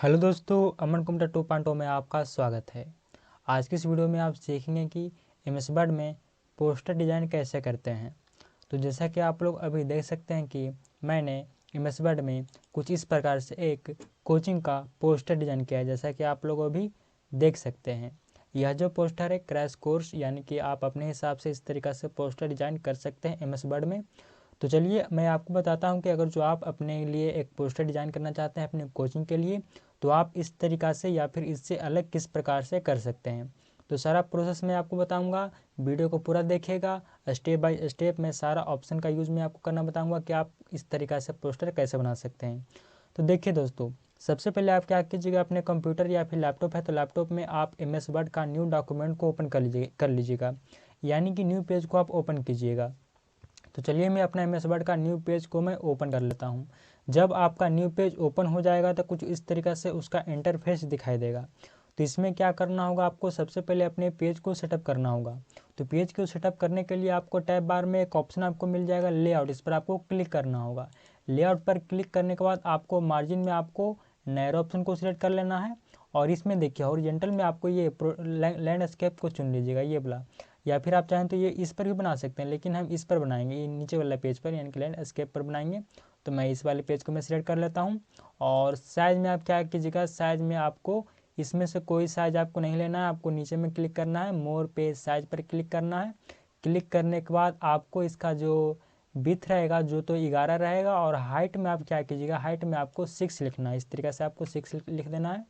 Hello दोस्तों, अमन computer 2.0 में आपका स्वागत है। आज की इस वीडियो में आप सीखेंगे कि एमएस वर्ड में पोस्टर डिज़ाइन कैसे करते हैं। तो जैसा कि आप लोग अभी देख सकते हैं कि मैंने एमएस वर्ड में कुछ इस प्रकार से एक कोचिंग का पोस्टर डिज़ाइन किया है, जैसा कि आप लोग अभी देख सकते हैं। यह जो पोस्टर है क्रैश कोर्स, यानी कि आप अपने हिसाब से इस तरीक़ा से पोस्टर डिज़ाइन कर सकते हैं एमएस वर्ड में। तो चलिए मैं आपको बताता हूं कि अगर जो आप अपने लिए एक पोस्टर डिज़ाइन करना चाहते हैं अपने कोचिंग के लिए, तो आप इस तरीक़ा से या फिर इससे अलग किस प्रकार से कर सकते हैं। तो सारा प्रोसेस मैं आपको बताऊंगा, वीडियो को पूरा देखिएगा। स्टेप बाय स्टेप मैं सारा ऑप्शन का यूज़ मैं आपको करना बताऊंगा कि आप इस तरीक़ा से पोस्टर कैसे बना सकते हैं। तो देखिए दोस्तों, सबसे पहले आप क्या कीजिएगा, अपने कंप्यूटर या फिर लैपटॉप है तो लैपटॉप में आप एमएस वर्ड का न्यू डॉक्यूमेंट को ओपन कर लीजिएगा, यानी कि न्यू पेज को आप ओपन कीजिएगा। तो चलिए मैं अपना एमएस वर्ड का न्यू पेज को मैं ओपन कर लेता हूँ। जब आपका न्यू पेज ओपन हो जाएगा तो कुछ इस तरीक़ा से उसका इंटरफेस दिखाई देगा। तो इसमें क्या करना होगा, आपको सबसे पहले अपने पेज को सेटअप करना होगा। तो पेज को सेटअप करने के लिए आपको टैब बार में एक ऑप्शन आपको मिल जाएगा लेआउट, इस पर आपको क्लिक करना होगा। लेआउट पर क्लिक करने के बाद आपको मार्जिन में आपको नैरो ऑप्शन को सिलेक्ट कर लेना है, और इसमें देखिए हॉरिजॉन्टल में आपको ये लैंडस्केप को चुन लीजिएगा, ये वाला। या फिर आप चाहें तो ये इस पर भी बना सकते हैं, लेकिन हम इस पर बनाएंगे, ये नीचे वाला पेज पर यानी कि लैंडस्केप पर बनाएंगे। तो मैं इस वाले पेज को मैं सिलेक्ट कर लेता हूँ। और साइज़ में आप क्या कीजिएगा, साइज़ में आपको इसमें से कोई साइज़ आपको नहीं लेना है, आपको नीचे में क्लिक करना है, मोर पेज साइज पर क्लिक करना है। क्लिक करने के बाद आपको इसका जो विड्थ रहेगा जो तो 11 रहेगा, और हाइट में आप क्या कीजिएगा, हाइट में आपको 6 लिखना है। इस तरीके से आपको 6 लिख देना है,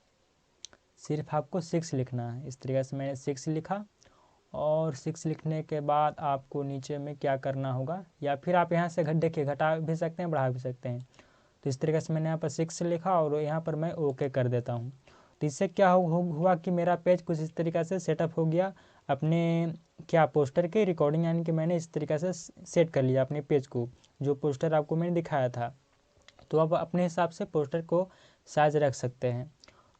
सिर्फ आपको 6 लिखना है। इस तरीके से मैंने 6 लिखा, और 6 लिखने के बाद आपको नीचे में क्या करना होगा, या फिर आप यहाँ से देखिए घटा भी सकते हैं बढ़ा भी सकते हैं। तो इस तरीके से मैंने यहाँ पर 6 लिखा और यहाँ पर मैं ओके कर देता हूँ। तो इससे क्या हुआ कि मेरा पेज कुछ इस तरीके से सेटअप हो गया अपने क्या पोस्टर के रिकॉर्डिंग, यानी कि मैंने इस तरीके से सेट कर लिया अपने पेज को, जो पोस्टर आपको मैंने दिखाया था। तो आप अपने हिसाब से पोस्टर को साइज रख सकते हैं।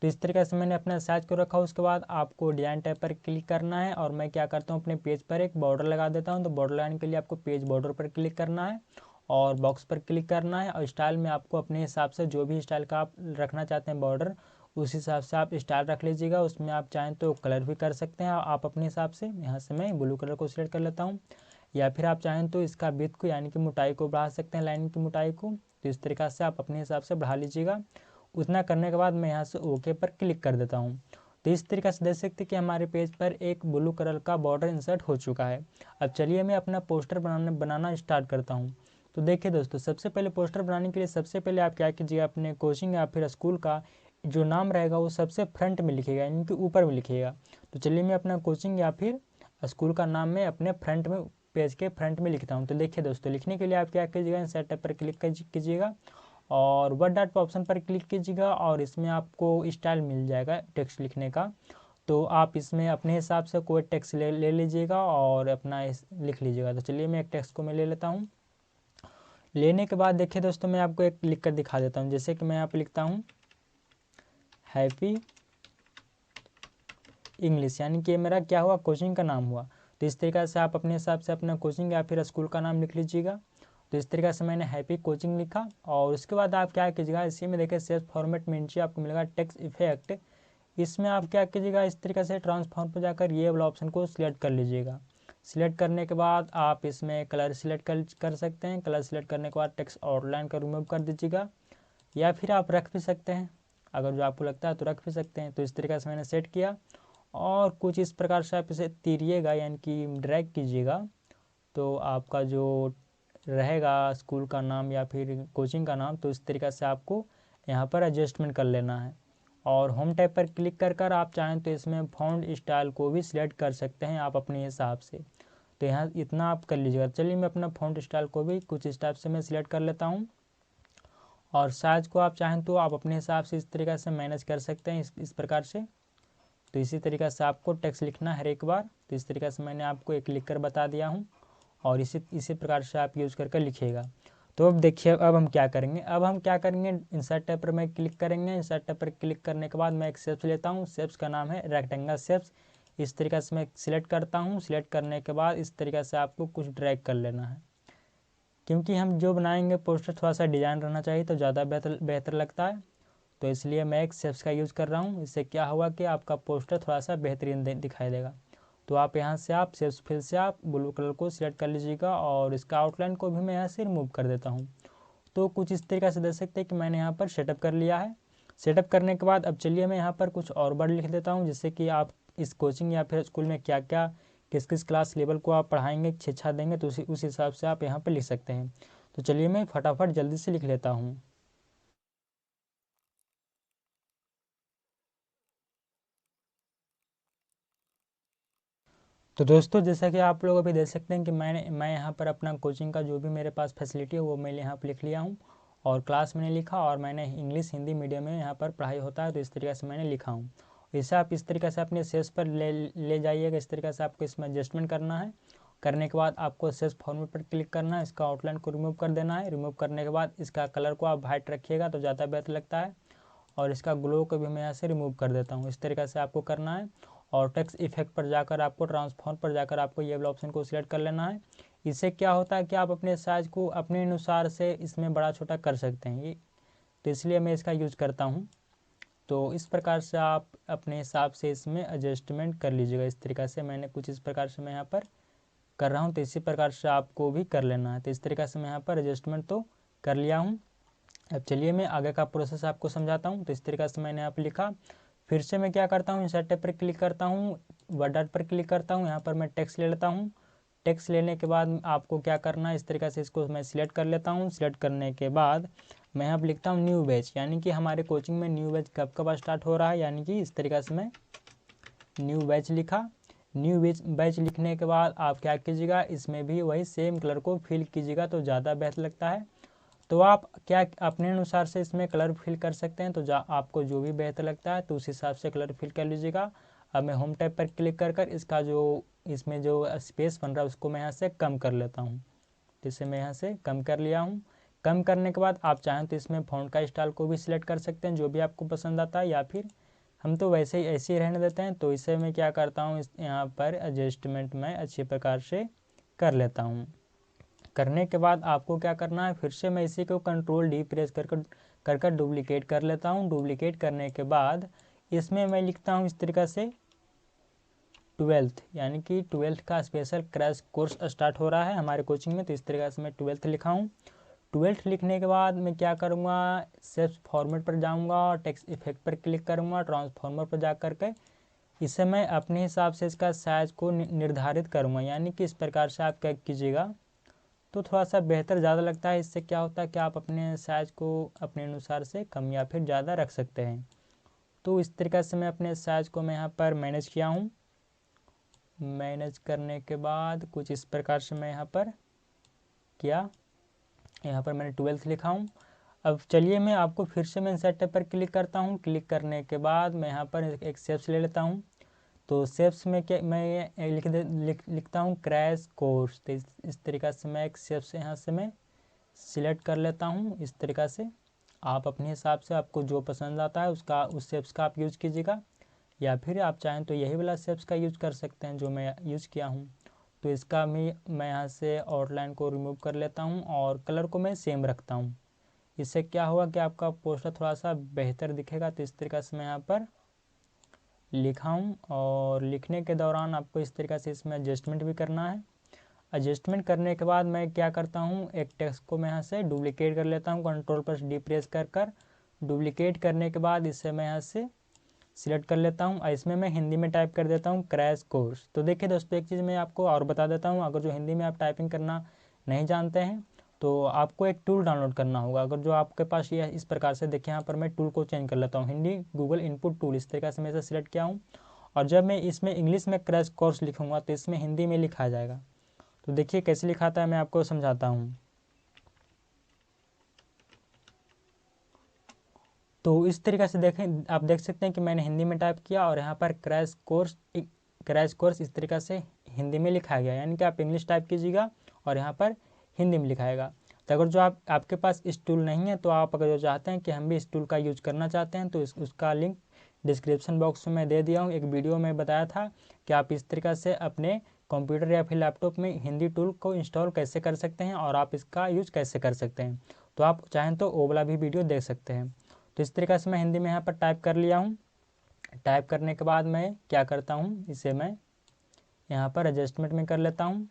तो इस तरीके से मैंने अपना साइज को रखा। उसके बाद आपको डिज़ाइन टैब पर क्लिक करना है, और मैं क्या करता हूँ अपने पेज पर एक बॉर्डर लगा देता हूँ। तो बॉर्डर लगाने के लिए आपको पेज बॉर्डर पर क्लिक करना है, और बॉक्स पर क्लिक करना है, और स्टाइल में आपको अपने हिसाब से जो भी स्टाइल का आप रखना चाहते हैं बॉर्डर, उस हिसाब से आप स्टाइल रख लीजिएगा। उसमें आप चाहें तो कलर भी कर सकते हैं आप अपने हिसाब से। यहाँ से मैं ब्लू कलर को सिलेक्ट कर लेता हूँ। या फिर आप चाहें तो इसका विड्थ को यानी कि मोटाई को बढ़ा सकते हैं, लाइन की मोटाई को। तो इस तरीक़ा से आप अपने हिसाब से बढ़ा लीजिएगा। उतना करने के बाद मैं यहाँ से ओके पर क्लिक कर देता हूँ। तो इस तरीके से देख सकते हैं कि हमारे पेज पर एक ब्लू कलर का बॉर्डर इंसर्ट हो चुका है। अब चलिए मैं अपना पोस्टर बनाना स्टार्ट करता हूँ। तो देखिए दोस्तों, सबसे पहले पोस्टर बनाने के लिए सबसे पहले आप क्या कीजिएगा, अपने कोचिंग या फिर स्कूल का जो नाम रहेगा वो सबसे फ्रंट में लिखिएगा, यानी कि ऊपर में लिखिएगा। तो चलिए मैं अपना कोचिंग या फिर स्कूल का नाम मैं अपने फ्रंट में, पेज के फ्रंट में लिखता हूँ। तो देखिए दोस्तों, लिखने के लिए आप क्या कीजिएगा, इंसर्ट टैब पर क्लिक कीजिएगा, और वर्ड डॉट ऑप्शन पर क्लिक कीजिएगा, और इसमें आपको स्टाइल मिल जाएगा टेक्स्ट लिखने का। तो आप इसमें अपने हिसाब से कोई टेक्स्ट ले लीजिएगा और अपना लिख लीजिएगा। तो चलिए मैं एक टेक्स्ट को मैं ले लेता हूँ। लेने के बाद देखिए दोस्तों, मैं आपको एक लिख कर दिखा देता हूँ। जैसे कि मैं यहाँ पर लिखता हूँ हैप्पी इंग्लिश, यानी कि मेरा क्या हुआ, कोचिंग का नाम हुआ। तो इस तरीके से आप अपने हिसाब से अपना कोचिंग या फिर स्कूल का नाम लिख लीजिएगा। तो इस तरीके से मैंने हैप्पी कोचिंग लिखा, और उसके बाद आप क्या कीजिएगा, इसी में देखिए सेव फॉर्मेट में नीचे आपको मिलेगा टेक्स्ट इफेक्ट। इसमें आप क्या कीजिएगा, इस तरीके से ट्रांसफॉर्म पर जाकर ये वाला ऑप्शन को सिलेक्ट कर लीजिएगा। सिलेक्ट करने के बाद आप इसमें कलर सिलेक्ट कर सकते हैं। कलर सिलेक्ट करने के बाद टेक्स्ट आउटलाइन का रिमूव कर दीजिएगा, या फिर आप रख भी सकते हैं, अगर जो आपको लगता है तो रख भी सकते हैं। तो इस तरीके से मैंने सेट किया, और कुछ इस प्रकार से आप इसे तीरिएगा यानी कि ड्रैग कीजिएगा। तो आपका जो रहेगा स्कूल का नाम या फिर कोचिंग का नाम, तो इस तरीक़े से आपको यहाँ पर एडजस्टमेंट कर लेना है। और होम टैब पर क्लिक कर आप चाहें तो इसमें फॉन्ट स्टाइल को भी सिलेक्ट कर सकते हैं आप अपने हिसाब से। तो यहाँ इतना आप कर लीजिएगा। चलिए मैं अपना फॉन्ट स्टाइल को भी कुछ इस टाइप से मैं सिलेक्ट कर लेता हूँ, और साइज़ को आप चाहें तो आप अपने हिसाब से इस तरीक़े से मैनेज कर सकते हैं इस प्रकार से। तो इसी तरीक़े से आपको टेक्स्ट लिखना है हर एक बार। तो इस तरीक़े से मैंने आपको एक लिख कर बता दिया हूँ, और इसी प्रकार से आप यूज़ करके लिखिएगा। तो अब देखिए, अब हम क्या करेंगे, इंसर्ट टैब पर मैं क्लिक करेंगे। इंसर्ट टैब पर क्लिक करने के बाद मैं एक शेप्स लेता हूँ। शेप्स का नाम है रेक्टेंगल शेप्स। इस तरीक़े से मैं सिलेक्ट करता हूँ। सिलेक्ट करने के बाद इस तरीक़े से आपको कुछ ड्रैग कर लेना है, क्योंकि हम जो बनाएंगे पोस्टर थोड़ा सा डिज़ाइन रहना चाहिए तो ज़्यादा बेहतर लगता है। तो इसलिए मैं एक शेप्स का यूज़ कर रहा हूँ। इससे क्या हुआ कि आपका पोस्टर थोड़ा सा बेहतरीन दिखाई देगा। तो आप यहाँ से आप शेप्स फिल से आप ब्लू कलर को सिलेक्ट कर लीजिएगा और इसका आउटलाइन को भी मैं यहाँ से रिमूव कर देता हूँ। तो कुछ इस तरीके से देख सकते हैं कि मैंने यहाँ पर सेटअप कर लिया है। सेटअप करने के बाद अब चलिए मैं यहाँ पर कुछ और वर्ड लिख देता हूँ, जिससे कि आप इस कोचिंग या फिर स्कूल में क्या क्या किस किस क्लास लेवल को आप पढ़ाएंगे, शिक्षा देंगे, तो उस हिसाब से आप यहाँ पर लिख सकते हैं। तो चलिए मैं फटाफट जल्दी से लिख लेता हूँ। तो दोस्तों, जैसा कि आप लोग अभी देख सकते हैं कि मैं यहाँ पर अपना कोचिंग का जो भी मेरे पास फैसिलिटी है वो मैं यहाँ पर लिख लिया हूँ। और क्लास मैंने लिखा और मैंने इंग्लिश हिंदी मीडियम में यहाँ पर पढ़ाई होता है, तो इस तरीके से मैंने लिखा हूँ। इसे आप इस तरीके से अपने सेल्स पर ले जाइएगा। इस तरीके से आपको इसमें एडजस्टमेंट करना है। करने के बाद आपको सेल्स फॉर्मेट पर क्लिक करना है, इसका आउटलाइन को रिमूव कर देना है। रिमूव करने के बाद इसका कलर को आप वाइट रखिएगा तो ज़्यादा बेहतर लगता है। और इसका ग्लो को भी मैं यहाँ से रिमूव कर देता हूँ। इस तरीके से आपको करना है। और टेक्स्ट इफेक्ट पर जाकर आपको ट्रांसफॉर्म पर जाकर आपको ये वाला ऑप्शन को सिलेक्ट कर लेना है। इससे क्या होता है कि आप अपने साइज को अपने अनुसार से इसमें बड़ा छोटा कर सकते हैं। ये तो इसलिए मैं इसका यूज़ करता हूँ। तो इस प्रकार से आप अपने हिसाब से इसमें एडजस्टमेंट कर लीजिएगा। इस तरीक़े से मैंने कुछ इस प्रकार से मैं यहाँ पर कर रहा हूँ, तो इसी प्रकार से आपको भी कर लेना है। तो इस तरीक़े से मैं यहाँ पर एडजस्टमेंट तो कर लिया हूँ। अब चलिए मैं आगे का प्रोसेस आपको समझाता हूँ। तो इस तरीक़े से मैंने यहाँ पर लिखा। फिर से मैं क्या करता हूँ, इंसर्ट टैब पर क्लिक करता हूँ, वर्ड आर्ट पर क्लिक करता हूँ। यहाँ पर मैं टेक्स्ट ले लेता हूँ। टेक्स्ट लेने के बाद आपको क्या करना है, इस तरीके से इसको मैं सिलेक्ट कर लेता हूँ। सिलेक्ट करने के बाद मैं यहाँ पर लिखता हूँ न्यू बैच, यानी कि हमारे कोचिंग में न्यू बैच कब कब स्टार्ट हो रहा है, यानी कि इस तरीके से मैं न्यू बैच लिखा। न्यू बैच लिखने के बाद आप क्या कीजिएगा, इसमें भी वही सेम कलर को फिल कीजिएगा तो ज़्यादा बेहतर लगता है। तो आप क्या अपने अनुसार से इसमें कलर फिल कर सकते हैं, तो आपको जो भी बेहतर लगता है तो उस हिसाब से कलर फिल कर लीजिएगा। अब मैं होम टैब पर क्लिक कर इसका जो इसमें जो स्पेस बन रहा है उसको मैं यहाँ से कम कर लेता हूँ। तो इसे मैं यहाँ से कम कर लिया हूँ। कम करने के बाद आप चाहें तो इसमें फ़ॉन्ट का स्टाइल को भी सिलेक्ट कर सकते हैं, जो भी आपको पसंद आता है, या फिर हम तो वैसे ही ऐसे ही रहने देते हैं। तो इसे मैं क्या करता हूँ, यहाँ पर एडजस्टमेंट मैं अच्छे प्रकार से कर लेता हूँ। करने के बाद आपको क्या करना है, फिर से मैं इसी को कंट्रोल डी प्रेस कर डुप्लीकेट कर लेता हूँ। डुप्लीकेट करने के बाद इसमें मैं लिखता हूँ इस तरीक़े से 12th, यानी कि 12th का स्पेशल क्रैश कोर्स स्टार्ट हो रहा है हमारे कोचिंग में। तो इस तरीक़े से मैं 12th लिखा हूँ। 12th लिखने के बाद मैं क्या करूँगा, सेल्स फॉर्मेट पर जाऊँगा और टेक्स्ट इफेक्ट पर क्लिक करूँगा। ट्रांसफॉर्मर पर जा करके इसे मैं अपने हिसाब से इसका साइज़ को निर्धारित करूँगा, यानी कि इस प्रकार से आप क्या कीजिएगा तो थोड़ा सा बेहतर ज़्यादा लगता है। इससे क्या होता है कि आप अपने साइज़ को अपने अनुसार से कम या फिर ज़्यादा रख सकते हैं। तो इस तरीक़े से मैं अपने साइज़ को मैं यहाँ पर मैनेज किया हूँ। मैनेज करने के बाद कुछ इस प्रकार से मैं यहाँ पर किया। यहाँ पर मैंने 12th लिखा हूँ। अब चलिए मैं आपको फिर से मैं इंसर्ट टैब पर क्लिक करता हूँ। क्लिक करने के बाद मैं यहाँ पर एक शेप्स ले लेता हूँ। तो शेप्स में क्या मैं लिखता हूँ क्रैश कोर्स। तो इस तरीक़ा से मैं एक शेप्स यहाँ से मैं सिलेक्ट कर लेता हूँ। इस तरीक़ा से आप अपने हिसाब से आपको जो पसंद आता है उस शेप्स का आप यूज़ कीजिएगा, या फिर आप चाहें तो यही वाला शेप्स का यूज़ कर सकते हैं जो मैं यूज़ किया हूँ। तो इसका मैं यहाँ से आउटलाइन को रिमूव कर लेता हूँ और कलर को मैं सेम रखता हूँ। इससे क्या होगा कि आपका पोस्टर थोड़ा सा बेहतर दिखेगा। तो इस तरीक़े से मैं यहाँ पर लिखा हूँ और लिखने के दौरान आपको इस तरीक़े से इसमें एडजस्टमेंट भी करना है। एडजस्टमेंट करने के बाद मैं क्या करता हूँ, एक टेक्स्ट को मैं यहाँ से डुप्लीकेट कर लेता हूँ। कंट्रोल प्लस डी प्रेस कर डुप्लीकेट करने के बाद इसे मैं यहाँ से सिलेक्ट कर लेता हूँ। इसमें मैं हिंदी में टाइप कर देता हूँ क्रैश कोर्स। तो देखिए दोस्तों, एक चीज़ मैं आपको और बता देता हूँ, अगर जो हिंदी में आप टाइपिंग करना नहीं जानते हैं तो आपको एक टूल डाउनलोड करना होगा। अगर जो आपके पास ये इस प्रकार से, देखिए यहाँ पर मैं टूल को चेंज कर लेता हूँ, हिंदी गूगल इनपुट टूल, इस तरीके से मैं इसे सिलेक्ट किया हूँ। और जब मैं इसमें इंग्लिश में क्रैश कोर्स लिखूँगा तो इसमें हिंदी में लिखा जाएगा। तो देखिए कैसे लिखाता है, मैं आपको समझाता हूँ। तो इस तरीके से देखें, आप देख सकते हैं कि मैंने हिंदी में टाइप किया और यहाँ पर क्रैश कोर्स इस तरीके से हिंदी में लिखा गया, यानी कि आप इंग्लिश टाइप कीजिएगा और यहाँ पर हिंदी में लिखाएगा। तो अगर जो आपके पास इस टूल नहीं है तो आप अगर जो चाहते हैं कि हम भी इस टूल का यूज करना चाहते हैं तो उसका लिंक डिस्क्रिप्शन बॉक्स में मैं दे दिया हूँ। एक वीडियो में बताया था कि आप इस तरीके से अपने कंप्यूटर या फिर लैपटॉप में हिंदी टूल को इंस्टॉल कैसे कर सकते हैं और आप इसका यूज कैसे कर सकते हैं। तो आप चाहें तो वो वाला भी वीडियो देख सकते हैं। तो इस तरीके से मैं हिंदी में यहाँ पर टाइप कर लिया हूँ। टाइप करने के बाद मैं क्या करता हूँ, इसे मैं यहाँ पर एडजस्टमेंट में कर लेता हूँ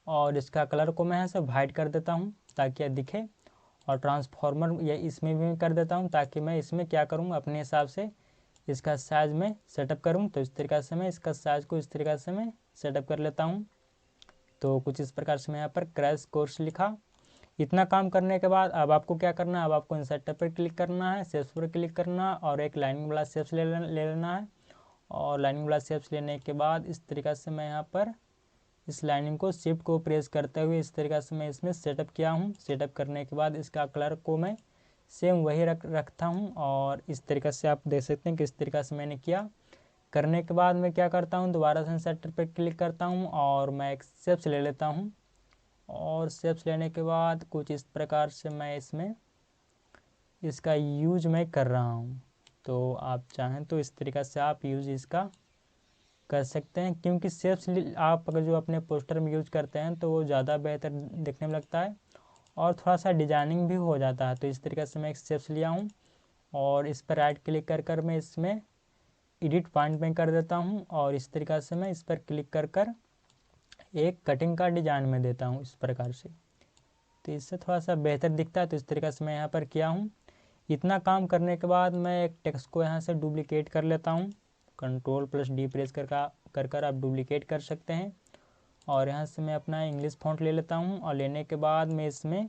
और इसका कलर को मैं यहाँ से वाइट कर देता हूँ ताकि यह दिखे, और ट्रांसफॉर्मर ये इसमें भी कर देता हूँ ताकि मैं इसमें क्या करूँ, अपने हिसाब से इसका साइज़ में सेटअप करूँ। तो इस तरीक़े से मैं इसका साइज़ को इस तरीक़े से मैं सेटअप कर लेता हूँ। तो कुछ इस प्रकार से मैं यहाँ पर क्रैश कोर्स लिखा। इतना काम करने के बाद अब आपको क्या करना है, अब आपको इंसर्ट टैब पर क्लिक करना है, शेप्स पर क्लिक करना और एक लाइनिंग वाला शेप्स ले लेना है। और लाइनिंग वाला शेप्स लेने के बाद इस तरीक़े से मैं यहाँ पर इस लाइनिंग को शिफ्ट को प्रेस करते हुए इस तरीक़े से मैं इसमें सेटअप किया हूँ। सेटअप करने के बाद इसका कलर को मैं सेम वही रखता हूँ और इस तरीक़े से आप देख सकते हैं कि इस तरीक़े से मैंने किया। करने के बाद मैं क्या करता हूँ, दोबारा से इंसर्ट पर क्लिक करता हूँ और मैं एक शेप्स ले लेता हूँ। और शेप्स लेने के बाद कुछ इस प्रकार से मैं इसमें इसका यूज मैं कर रहा हूँ। तो आप चाहें तो इस तरीक़े से आप यूज इसका कर सकते हैं, क्योंकि शेप्स आप अगर जो अपने पोस्टर में यूज करते हैं तो वो ज़्यादा बेहतर दिखने में लगता है और थोड़ा सा डिजाइनिंग भी हो जाता है। तो इस तरीके से मैं एक शेप्स लिया हूँ और इस पर राइट क्लिक कर मैं इसमें एडिट पॉइंट में कर देता हूँ और इस तरीक़े से मैं इस पर क्लिक कर एक कटिंग का डिज़ाइन में देता हूँ इस प्रकार से। तो इससे थोड़ा सा बेहतर दिखता है। तो इस तरीक़े से मैं यहाँ पर किया हूँ। इतना काम करने के बाद मैं एक टेक्स्ट को यहाँ से डुप्लिकेट कर लेता हूँ। Ctrl+D प्रेस कर आप डुप्लिकेट कर सकते हैं और यहाँ से मैं अपना इंग्लिश फॉन्ट ले लेता हूँ और लेने के बाद मैं इसमें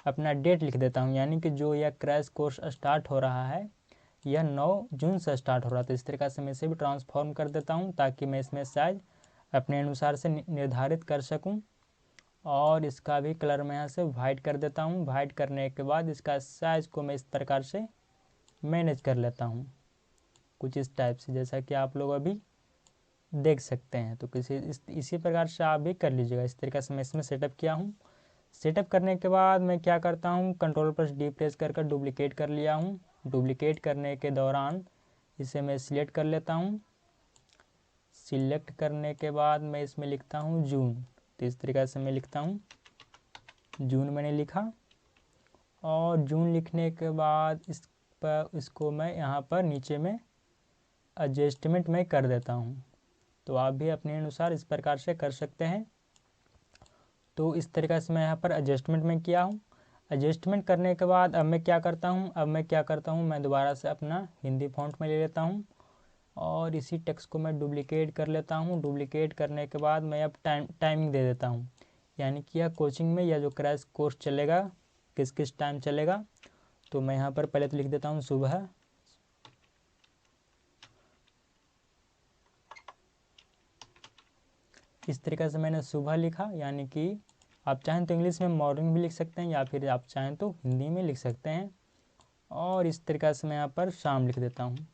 अपना डेट लिख देता हूँ, यानी कि जो यह क्रैश कोर्स स्टार्ट हो रहा है यह 9 जून से स्टार्ट हो रहा था। तो इस तरीक़े से मैं इसे भी ट्रांसफॉर्म कर देता हूँ ताकि मैं इसमें साइज अपने अनुसार से निर्धारित कर सकूँ। और इसका भी कलर मैं यहाँ से वाइट कर देता हूँ। वाइट करने के बाद इसका साइज़ को मैं इस प्रकार से मैनेज कर लेता हूँ कुछ इस टाइप से, जैसा कि आप लोग अभी देख सकते हैं। तो इसी प्रकार से आप भी कर लीजिएगा। इस तरीके से मैं इसमें सेटअप किया हूँ। सेटअप करने के बाद मैं क्या करता हूँ, Ctrl+D प्रेस कर डुप्लिकेट कर लिया हूँ। डुप्लिकेट करने के दौरान इसे मैं सिलेक्ट कर लेता हूँ। सिलेक्ट करने के बाद मैं इसमें लिखता हूँ जून। तो इस तरीके से मैं लिखता हूँ जून, मैंने लिखा। और जून लिखने के बाद इसको मैं यहाँ पर नीचे में एडजस्टमेंट में कर देता हूँ। तो आप भी अपने अनुसार इस प्रकार से कर सकते हैं। तो इस तरीके से मैं यहाँ पर एडजस्टमेंट में किया हूँ। एडजस्टमेंट करने के बाद अब मैं क्या करता हूँ, मैं दोबारा से अपना हिंदी फॉन्ट में ले लेता हूँ और इसी टेक्स्ट को मैं डुप्लिकेट कर लेता हूँ। डुप्लिकेट करने के बाद मैं अब टाइमिंग दे देता हूँ, यानी कि यह कोचिंग में या जो क्रैश कोर्स चलेगा किस टाइम चलेगा। तो मैं यहाँ पर पहले तो लिख देता हूँ सुबह। इस तरीके से मैंने सुबह लिखा, यानी कि आप चाहें तो इंग्लिश में मॉर्निंग भी लिख सकते हैं या फिर आप चाहें तो हिंदी में लिख सकते हैं। और इस तरीके से मैं यहाँ पर शाम लिख देता हूँ,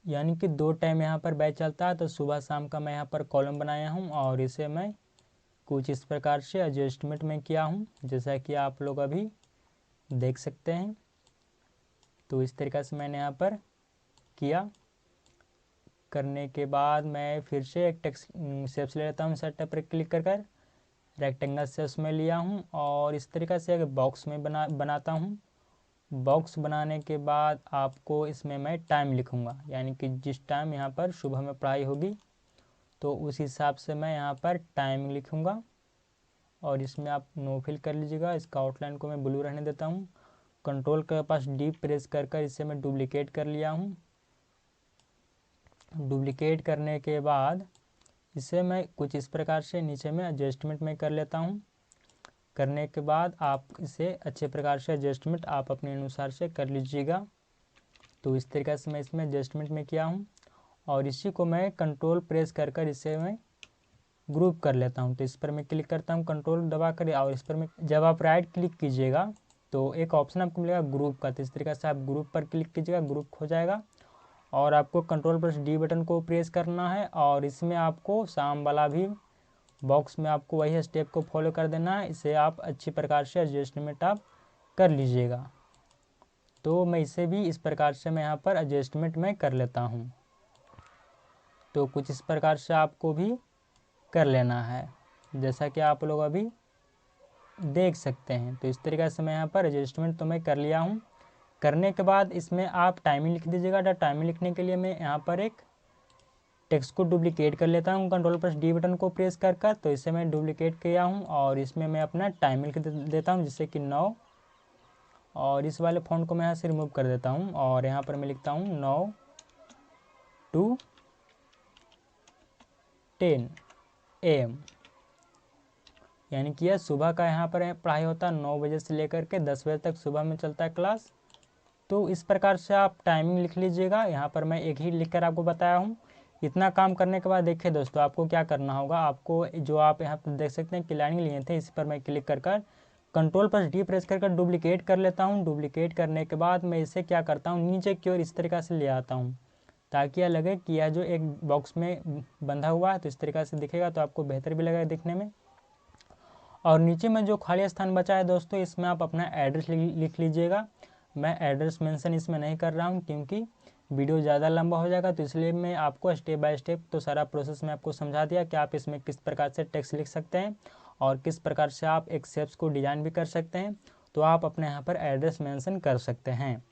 यानी कि 2 टाइम यहाँ पर बैच चलता है। तो सुबह शाम का मैं यहाँ पर कॉलम बनाया हूँ और इसे मैं कुछ इस प्रकार से एडजस्टमेंट में किया हूँ, जैसा कि आप लोग अभी देख सकते हैं। तो इस तरीके से मैंने यहाँ पर किया। करने के बाद मैं फिर से एक टेक्स्ट शेप्स ले लेता हूँ। सेटअप पर क्लिक कर रेक्टेंगल शेप्स में लिया हूँ और इस तरीके से एक बॉक्स में बनाता हूँ। बॉक्स बनाने के बाद आपको इसमें मैं टाइम लिखूँगा, यानी कि जिस टाइम यहाँ पर सुबह में पढ़ाई होगी तो उस हिसाब से मैं यहाँ पर टाइम लिखूँगा। और इसमें आप नो फिल कर लीजिएगा। इसका आउटलाइन को मैं ब्लू रहने देता हूँ। Ctrl+D प्रेस कर इसे मैं डुप्लिकेट कर लिया हूँ। डुप्लिकेट करने के बाद इसे मैं कुछ इस प्रकार से नीचे में एडजस्टमेंट में कर लेता हूँ। करने के बाद आप इसे अच्छे प्रकार से एडजस्टमेंट आप अपने अनुसार से कर लीजिएगा। तो इस तरीके से मैं इसमें एडजस्टमेंट में किया हूँ और इसी को मैं कंट्रोल प्रेस कर इसे मैं ग्रुप कर लेता हूँ। तो इस पर मैं क्लिक करता हूँ कंट्रोल दबा कर, और इस पर मैं जब आप राइट क्लिक कीजिएगा तो एक ऑप्शन आपको मिलेगा ग्रुप का। तो इस तरीके से आप ग्रुप पर क्लिक कीजिएगा, ग्रुप हो जाएगा। और आपको Ctrl+D बटन को प्रेस करना है और इसमें आपको शाम वाला भी बॉक्स में आपको वही स्टेप को फॉलो कर देना है। इसे आप अच्छी प्रकार से एडजस्टमेंट आप कर लीजिएगा। तो मैं इसे भी इस प्रकार से मैं यहाँ पर एडजस्टमेंट में कर लेता हूँ। तो कुछ इस प्रकार से आपको भी कर लेना है, जैसा कि आप लोग अभी देख सकते हैं। तो इस तरीके से मैं यहाँ पर एडजस्टमेंट तो मैं कर लिया हूँ। करने के बाद इसमें आप टाइमिंग लिख दीजिएगा। टाइमिंग लिखने के लिए मैं यहाँ पर एक टेक्स्ट को डुप्लीकेट कर लेता हूँ Ctrl+D बटन को प्रेस कर कर। तो इसे मैं डुप्लीकेट किया हूँ और इसमें मैं अपना टाइम लिख देता हूँ, जिससे कि 9, और इस वाले फ़ॉन्ट को मैं यहाँ से रिमूव कर देता हूँ और यहाँ पर मैं लिखता हूँ 9 to 10 AM, यानी कि यह सुबह का यहाँ पर पढ़ाई होता है। 9 बजे से लेकर के 10 बजे तक सुबह में चलता है क्लास। तो इस प्रकार से आप टाइमिंग लिख लीजिएगा। यहाँ पर मैं एक ही लिखकर आपको बताया हूँ। इतना काम करने के बाद देखिए दोस्तों, आपको क्या करना होगा। आपको जो आप यहाँ पर देख सकते हैं कि लाइनिंग लिए थे, इस पर मैं क्लिक कर कर Ctrl+D प्रेस कर कर डुप्लीकेट कर लेता हूँ। डुप्लीकेट करने के बाद मैं इसे क्या करता हूँ, नीचे की ओर इस तरीक़ा से ले आता हूँ, ताकि यह लगे कि यह जो एक बॉक्स में बंधा हुआ है। तो इस तरीक़ा से दिखेगा, तो आपको बेहतर भी लगेगा दिखने में। और नीचे में जो खाली स्थान बचा है दोस्तों, इसमें आप अपना एड्रेस लिख लीजिएगा। मैं एड्रेस मेंशन इसमें नहीं कर रहा हूँ, क्योंकि वीडियो ज़्यादा लंबा हो जाएगा। तो इसलिए मैं आपको स्टेप बाय स्टेप तो सारा प्रोसेस में आपको समझा दिया कि आप इसमें किस प्रकार से टेक्स्ट लिख सकते हैं और किस प्रकार से आप एक शेप्स को डिज़ाइन भी कर सकते हैं। तो आप अपने यहाँ पर एड्रेस मेंशन कर सकते हैं।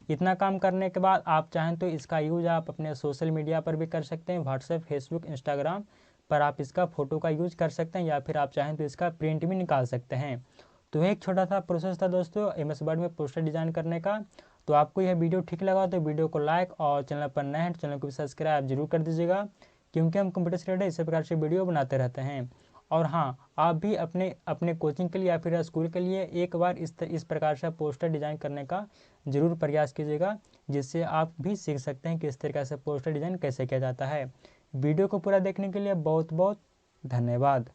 इतना काम करने के बाद आप चाहें तो इसका यूज़ आप अपने सोशल मीडिया पर भी कर सकते हैं। व्हाट्सएप, फेसबुक, इंस्टाग्राम पर आप इसका फ़ोटो का यूज़ कर सकते हैं, या फिर आप चाहें तो इसका प्रिंट भी निकाल सकते हैं। तो एक छोटा सा प्रोसेस था दोस्तों MS वर्ड में पोस्टर डिज़ाइन करने का। तो आपको यह वीडियो ठीक लगा तो वीडियो को लाइक, और चैनल पर नए हैं तो चैनल को भी सब्सक्राइब जरूर कर दीजिएगा, क्योंकि हम कंप्यूटर से रिलेटेड इसी प्रकार से वीडियो बनाते रहते हैं। और हाँ, आप भी अपने कोचिंग के लिए या फिर स्कूल के लिए एक बार इस प्रकार से पोस्टर डिज़ाइन करने का ज़रूर प्रयास कीजिएगा, जिससे आप भी सीख सकते हैं कि इस तरीके से पोस्टर डिज़ाइन कैसे किया जाता है। वीडियो को पूरा देखने के लिए बहुत बहुत धन्यवाद।